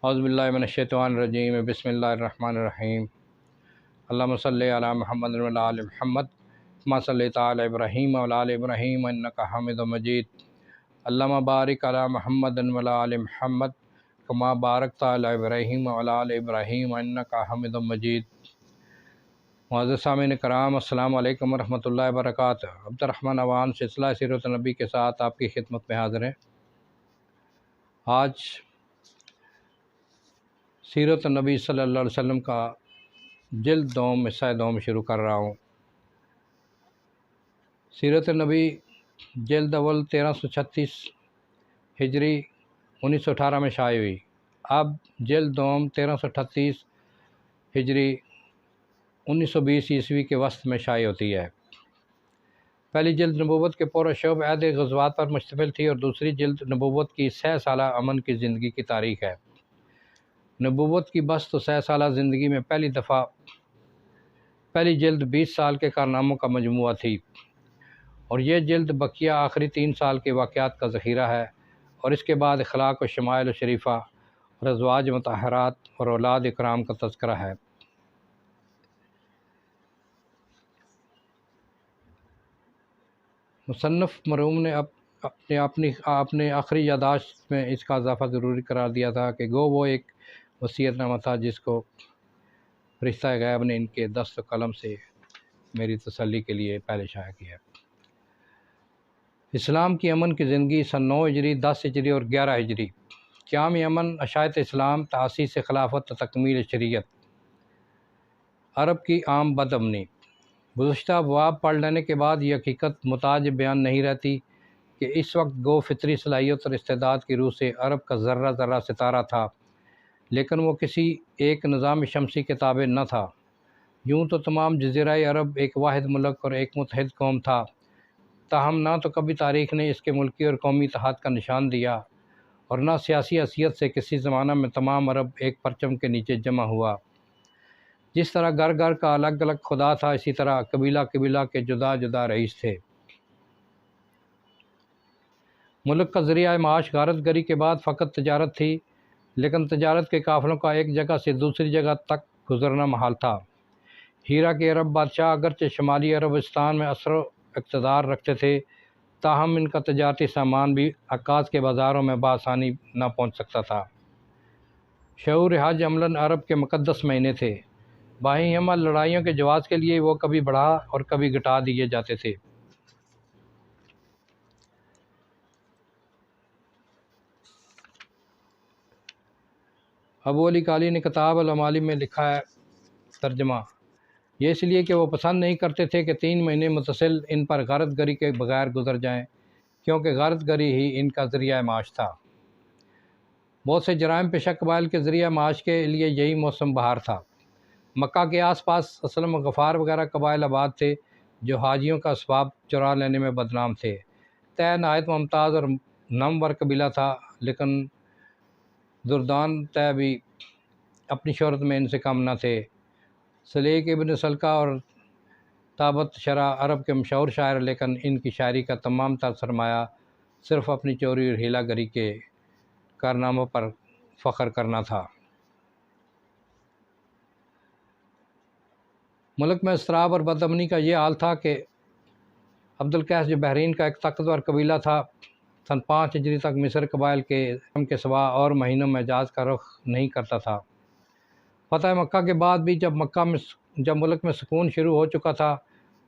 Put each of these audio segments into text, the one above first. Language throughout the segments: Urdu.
اعوذ باللہ من الشیطان الرجیم بسم اللہ الرحمن الرحیم اللہم صلی علی محمد وعلی آل محمد کما صلیت علی ابراہیم وعلی آل ابراہیم انک حمید مجید اللہم بارک علی محمد وعلی آل محمد کما بارکت علی ابراہیم وعلی آل ابراہیم انک حمید مجید۔ معزز سامعین کرام، السلام علیکم ورحمۃ اللہ وبرکاتہ۔ عبد الرحمن عوان سلسلہ سیرت النبی کے ساتھ آپ کی خدمت میں حاضر ہیں۔ آج سیرت النبی صلی اللہ علیہ وسلم کا جلد دوم حصہ دوم شروع کر رہا ہوں۔ سیرت النبی جلد اول 1336 ہجری 1918 میں شائع ہوئی۔ اب جلد دوم 1338 ہجری 1920 عیسوی کے وسط میں شائع ہوتی ہے۔ پہلی جلد نبوت کے پورا شعب عہد غزوات پر مشتمل تھی اور دوسری جلد نبوت کی 100 سالہ امن کی زندگی کی تاریخ ہے۔ نبوت کی بس تو 100 سالہ زندگی میں پہلی جلد 20 سال کے کارناموں کا مجموعہ تھی، اور یہ جلد بقیہ آخری 3 سال کے واقعات کا ذخیرہ ہے، اور اس کے بعد اخلاق و شمائل و شریفہ اور ازواج مطہرات اور اولاد اکرام کا تذکرہ ہے۔ مصنف مرحوم نے اپنے آخری یادداشت میں اس کا اضافہ ضروری قرار دیا تھا کہ گو وہ ایک وصیت نامہ تھا جس کو فرشتہ غیب نے ان کے دست و قلم سے میری تسلی کے لیے پہلے شائع کیا۔ اسلام کی امن کی زندگی سن 9 ہجری، 10 ہجری اور 11 ہجری۔ قیام امن، اشاعت اسلام، تأسیس خلافت و تکمیل شریعت۔ عرب کی عام بد امنی۔ گزشتہ ابواب پڑھ لینے کے بعد یہ حقیقت محتاج بیان نہیں رہتی کہ اس وقت گو فطری صلاحیت اور استعداد کی روح سے عرب کا ذرہ ذرہ ستارہ تھا، لیکن وہ کسی ایک نظام شمسی کے تابع نہ تھا۔ یوں تو تمام جزیرہ عرب ایک واحد ملک اور ایک متحد قوم تھا، تاہم نہ تو کبھی تاریخ نے اس کے ملکی اور قومی اتحاد کا نشان دیا، اور نہ سیاسی حیثیت سے کسی زمانہ میں تمام عرب ایک پرچم کے نیچے جمع ہوا۔ جس طرح گھر گھر کا الگ الگ خدا تھا، اسی طرح قبیلہ قبیلہ کے جدا جدا رئیس تھے۔ ملک کا ذریعہ معاش غارت گری کے بعد فقط تجارت تھی، لیکن تجارت کے قافلوں کا ایک جگہ سے دوسری جگہ تک گزرنا محال تھا۔ ہیرا کے عرب بادشاہ اگرچہ شمالی عربستان میں اثر و اقتدار رکھتے تھے، تاہم ان کا تجارتی سامان بھی عکاظ کے بازاروں میں بآسانی نہ پہنچ سکتا تھا۔ شہور حج عملاً عرب کے مقدس مہینے تھے۔ باہمی ہمہ لڑائیوں کے جواز کے لیے وہ کبھی بڑھا اور کبھی گھٹا دیے جاتے تھے۔ ابو علی کالی نے کتاب المعالم میں لکھا ہے ترجمہ، یہ اس لیے کہ وہ پسند نہیں کرتے تھے کہ 3 مہینے متصل ان پر غارت گری کے بغیر گزر جائیں، کیونکہ غارت گری ہی ان کا ذریعہ معاش تھا۔ بہت سے جرائم پیشہ قبائل کے ذریعہ معاش کے لیے یہی موسم بہار تھا۔ مکہ کے آس پاس اسلم و غفار وغیرہ قبائل آباد تھے جو حاجیوں کا اسباب چرا لینے میں بدنام تھے۔ طے نہایت ممتاز اور نامور قبیلہ تھا، لیکن دردان طے بھی اپنی شہرت میں ان سے کم نہ تھے۔ سلیق ابن سلقہ اور تابت شرح عرب کے مشہور شاعر، لیکن ان کی شاعری کا تمام تر سرمایہ صرف اپنی چوری اور ہیلا گری کے کارناموں پر فخر کرنا تھا۔ ملک میں اضطراب اور بد امنی کا یہ حال تھا کہ عبد القیس جو بحرین کا ایک طاقتور قبیلہ تھا، سن 5 ہجری تک مصر قبائل کے سوا اور مہینوں میں حجاز کا رخ نہیں کرتا تھا۔ فتح مکہ کے بعد بھی جب ملک میں سکون شروع ہو چکا تھا،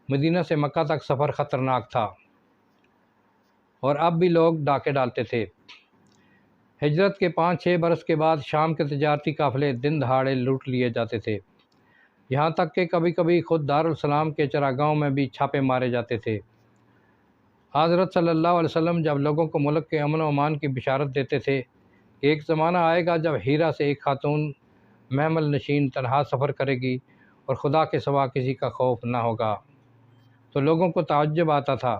مدینہ سے مکہ تک سفر خطرناک تھا، اور اب بھی لوگ ڈاکے ڈالتے تھے۔ ہجرت کے 5-6 برس کے بعد شام کے تجارتی قافلے دن دہاڑے لوٹ لیے جاتے تھے، یہاں تک کہ کبھی کبھی خود دارالسلام کے چراگاہوں میں بھی چھاپے مارے جاتے تھے۔ حضرت صلی اللہ علیہ وسلم جب لوگوں کو ملک کے امن و امان کی بشارت دیتے تھے کہ ایک زمانہ آئے گا جب ہیرا سے ایک خاتون محمل نشین تنہا سفر کرے گی اور خدا کے سوا کسی کا خوف نہ ہوگا، تو لوگوں کو تعجب آتا تھا۔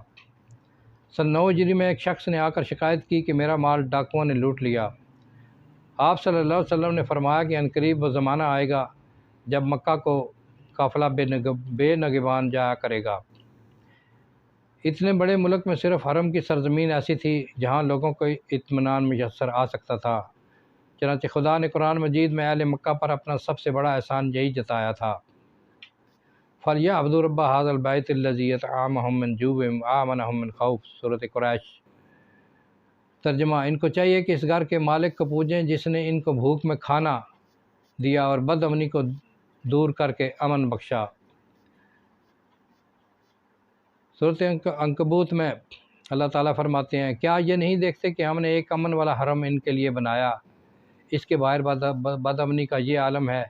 سن 9 ہجری میں ایک شخص نے آ کر شکایت کی کہ میرا مال ڈاکوؤں نے لوٹ لیا۔ آپ صلی اللہ علیہ وسلم نے فرمایا کہ عنقریب وہ زمانہ آئے گا جب مکہ کو قافلہ بے نگہبان جایا کرے گا۔ اتنے بڑے ملک میں صرف حرم کی سرزمین ایسی تھی جہاں لوگوں کو اطمینان میسر آ سکتا تھا، چنانچہ خدا نے قرآن مجید میں اہل مکہ پر اپنا سب سے بڑا احسان یہی جتایا تھا، فَلْيَعْبُدُوا رَبَّ هَٰذَا الْبَيْتِ الَّذِي أَطْعَمَهُم مِّن جُوعٍ وَآمَنَهُم مِّن خَوْفٍ۔ سورۃ قریش۔ ترجمہ: ان کو چاہیے کہ اس گھر کے مالک کو پوجیں جس نے ان کو بھوک میں کھانا دیا اور بد امنی کو دور کر کے امن بخشا۔ سورۃ عنکبوت میں اللہ تعالیٰ فرماتے ہیں، کیا یہ نہیں دیکھتے کہ ہم نے ایک امن والا حرم ان کے لیے بنایا؟ اس کے باہر بد امنی کا یہ عالم ہے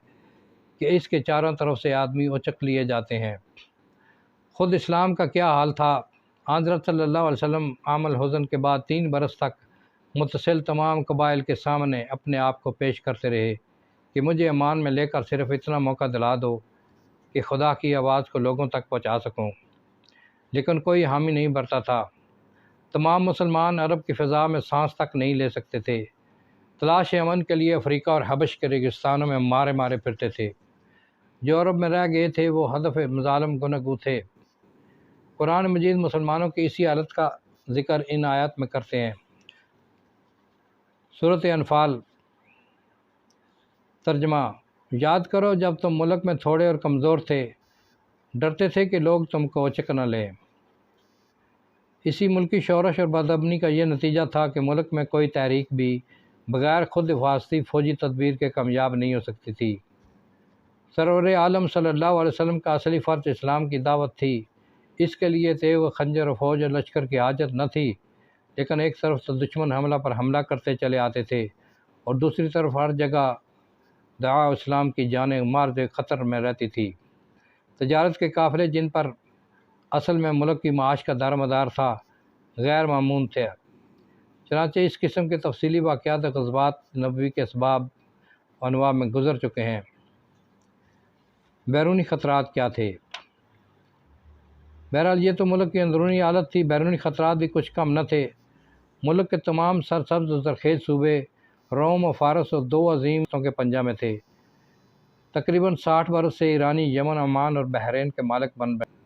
کہ اس کے چاروں طرف سے آدمی اچک لیے جاتے ہیں۔ خود اسلام کا کیا حال تھا؟ حضرت صلی اللہ علیہ وسلم عام الحزن کے بعد 3 برس تک متصل تمام قبائل کے سامنے اپنے آپ کو پیش کرتے رہے کہ مجھے امان میں لے کر صرف اتنا موقع دلا دو کہ خدا کی آواز کو لوگوں تک پہنچا سکوں، لیکن کوئی حامی نہیں برتا تھا۔ تمام مسلمان عرب کی فضا میں سانس تک نہیں لے سکتے تھے۔ تلاش امن کے لیے افریقہ اور حبش کے ریگستانوں میں مارے پھرتے تھے۔ جو عرب میں رہ گئے تھے وہ ہدف مظالم گنگو تھے۔ قرآن مجید مسلمانوں کی اسی حالت کا ذکر ان آیات میں کرتے ہیں۔ سورۃ انفال۔ ترجمہ: یاد کرو جب تم ملک میں تھوڑے اور کمزور تھے، ڈرتے تھے کہ لوگ تم کو اچک نہ لیں۔ اسی ملکی شورش اور بدامنی کا یہ نتیجہ تھا کہ ملک میں کوئی تحریک بھی بغیر خود حفاظتی فوجی تدبیر کے کامیاب نہیں ہو سکتی تھی۔ سرور عالم صلی اللہ علیہ وسلم کا اصلی فرض اسلام کی دعوت تھی۔ اس کے لیے تیغ، خنجر اور فوج اور لشکر کی حاجت نہ تھی، لیکن ایک طرف سے دشمن حملہ پر حملہ کرتے چلے آتے تھے اور دوسری طرف ہر جگہ دعا اسلام کی جانیں مارد خطر میں رہتی تھی۔ تجارت کے قافلے جن پر اصل میں ملک کی معاش کا دار مدار تھا غیر معمون تھے۔ چنانچہ اس قسم کے تفصیلی واقعات غزوات نبوی کے اسباب و انواع میں گزر چکے ہیں۔ بیرونی خطرات کیا تھے؟ بہرحال یہ تو ملک کی اندرونی حالت تھی، بیرونی خطرات بھی کچھ کم نہ تھے۔ ملک کے تمام سرسبز و زرخیز صوبے روم و فارس اور 2 عظیم کے پنجہ میں تھے۔ تقریباً 60 برس سے ایرانی یمن، عمان اور بحرین کے مالک بن گئے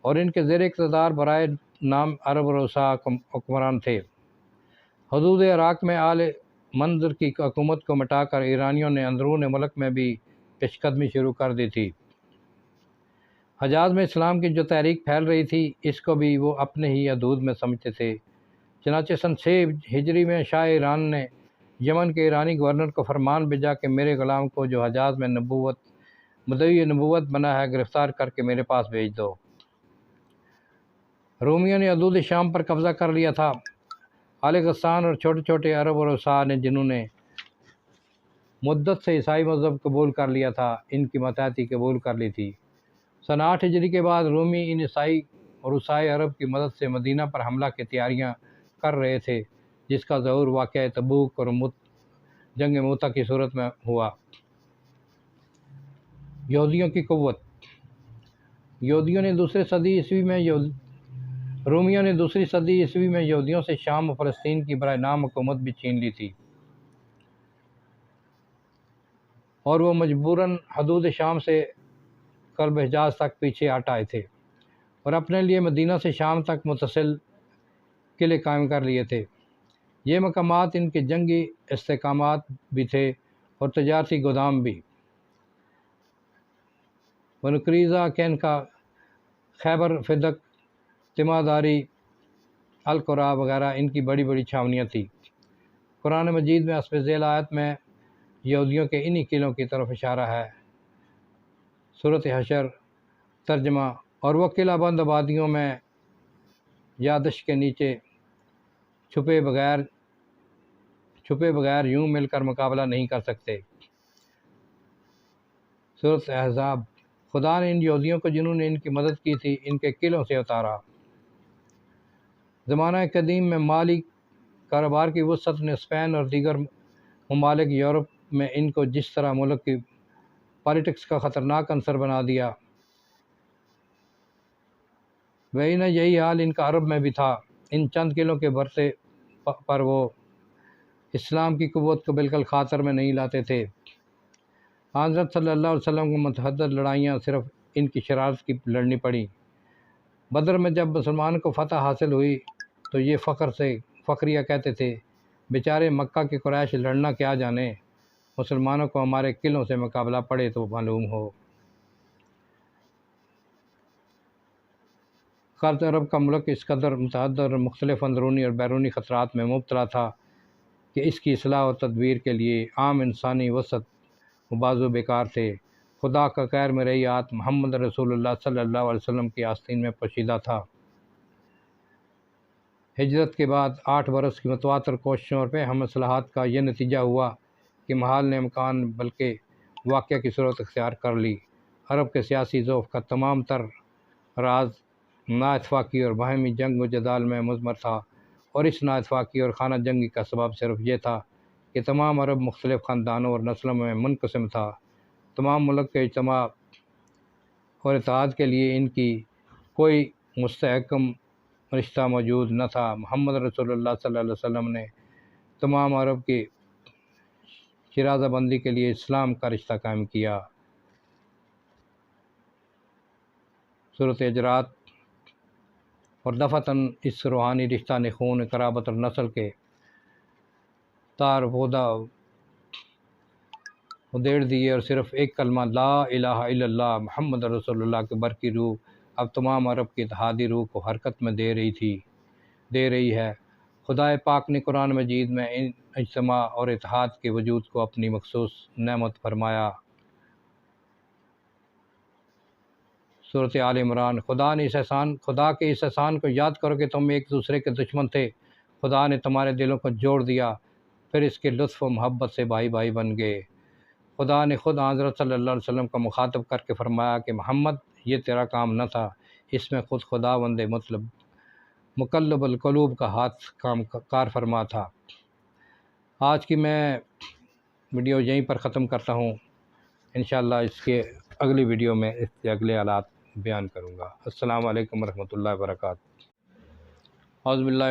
اور ان کے زیر اقتدار برائے نام عرب رؤسا حکمران تھے۔ حدود عراق میں آل منظر کی حکومت کو مٹا کر ایرانیوں نے اندرون ملک میں بھی پیش قدمی شروع کر دی تھی۔ حجاز میں اسلام کی جو تحریک پھیل رہی تھی اس کو بھی وہ اپنے ہی حدود میں سمجھتے تھے۔ چنانچہ سن 6 ہجری میں شاہ ایران نے یمن کے ایرانی گورنر کو فرمان بھیجا کہ میرے غلام کو جو حجاز میں مدعی نبوت بنا ہے گرفتار کر کے میرے پاس بھیج دو۔ رومیوں نے حدود شام پر قبضہ کر لیا تھا۔ آل غسان اور چھوٹے چھوٹے عرب اور رؤسا نے جنہوں نے مدت سے عیسائی مذہب قبول کر لیا تھا ان کی متحدی قبول کر لی تھی۔ سن 8 ہجری کے بعد رومی ان عیسائی اور رؤسائے عرب کی مدد سے مدینہ پر حملہ کی تیاریاں کر رہے تھے، جس کا ظہور واقعہ تبوک اور جنگ موتا کی صورت میں ہوا۔ یہودیوں کی قوت۔ رومیوں نے دوسری صدی عیسوی میں یہودیوں سے شام و فلسطین کی برائے نام حکومت بھی چھین لی تھی اور وہ مجبوراً حدود شام سے قلب حجاز تک پیچھے ہٹ آئے تھے اور اپنے لیے مدینہ سے شام تک متصل قلعے قائم کر لیے تھے۔ یہ مقامات ان کے جنگی استحکامات بھی تھے اور تجارتی گودام بھی۔ ونکریزا، کینکا، خیبر فدق، تماداری، القرا وغیرہ ان کی بڑی بڑی چھاونیاں تھیں۔ قرآن مجید میں حسب ذیل آیت میں یہودیوں کے انہی قلعوں کی طرف اشارہ ہے۔ سورۃ حشر۔ ترجمہ: اور وہ قلعہ بند آبادیوں میں یا دشت کے نیچے چھپے بغیر یوں مل کر مقابلہ نہیں کر سکتے۔ سورۃ احزاب۔ خدا نے ان یہودیوں کو جنہوں نے ان کی مدد کی تھی ان کے قلعوں سے اتارا۔ زمانہ قدیم میں مالی کاروبار کی وسعت نے اسپین اور دیگر ممالک یورپ میں ان کو جس طرح ملک کی پالیٹکس کا خطرناک عنصر بنا دیا، وہی یہی حال ان کا عرب میں بھی تھا۔ ان چند قلعوں کے برتے پر وہ اسلام کی قوت کو بالکل خاطر میں نہیں لاتے تھے۔ حضرت صلی اللہ علیہ وسلم کو متعدد لڑائیاں صرف ان کی شرارت کی لڑنی پڑیں۔ بدر میں جب مسلمان کو فتح حاصل ہوئی تو یہ فخریہ کہتے تھے، بیچارے مکہ کے قریش لڑنا کیا جانے، مسلمانوں کو ہمارے قلعوں سے مقابلہ پڑے تو معلوم ہو۔ قرض عرب کا ملک اس قدر متعدد اور مختلف اندرونی اور بیرونی خطرات میں مبتلا تھا کہ اس کی اصلاح و تدبیر کے لیے عام انسانی وسعت و بازو بیکار تھے۔ خدا کا غیر مرئی ہاتھ محمد رسول اللہ صلی اللہ علیہ وسلم کی آستین میں پوشیدہ تھا۔ ہجرت کے بعد 8 برس کی متواتر کوششوں پہ ہم اصلاحات کا یہ نتیجہ ہوا کہ محال نے امکان بلکہ واقعہ کی صورت اختیار کر لی۔ عرب کے سیاسی ذوف کا تمام تر راز نا اتفاقی اور باہمی جنگ و جدال میں مضمر تھا، اور اس نا اتفاقی اور خانہ جنگی کا سبب صرف یہ تھا کہ تمام عرب مختلف خاندانوں اور نسلوں میں منقسم تھا۔ تمام ملک کے اجتماع اور اتحاد کے لیے ان کی کوئی مستحکم رشتہ موجود نہ تھا۔ محمد رسول اللہ صلی اللہ علیہ وسلم نے تمام عرب کی شرازہ بندی کے لیے اسلام کا رشتہ قائم کیا۔ سورۃ حجرات اور دفعتاً اس روحانی رشتہ نے خون، قرابت اور نسل کے تار پودا ادھیڑ دیے، اور صرف ایک کلمہ لا الہ الا اللہ محمد رسول اللہ کے برقی روح اب تمام عرب کی اتحادی روح کو حرکت میں دے رہی ہے۔ خدائے پاک نے قرآن مجید میں ان اجتماع اور اتحاد کے وجود کو اپنی مخصوص نعمت فرمایا۔ سورۃ آل عمران۔ خدا کے اس احسان کو یاد کرو کہ تم ایک دوسرے کے دشمن تھے، خدا نے تمہارے دلوں کو جوڑ دیا، پھر اس کے لطف و محبت سے بھائی بھائی بن گئے۔ خدا نے خود حضرت صلی اللہ علیہ وسلم کو مخاطب کر کے فرمایا کہ محمد، یہ تیرا کام نہ تھا، اس میں خود خداوند مقلب القلوب کا ہاتھ کار فرما تھا۔ آج کی میں ویڈیو یہیں پر ختم کرتا ہوں، انشاءاللہ اس کے اگلی ویڈیو میں اس کے اگلے حالات بیان کروں گا۔ السلام علیکم ورحمۃ اللہ وبرکاتہ۔ اعوذ باللہ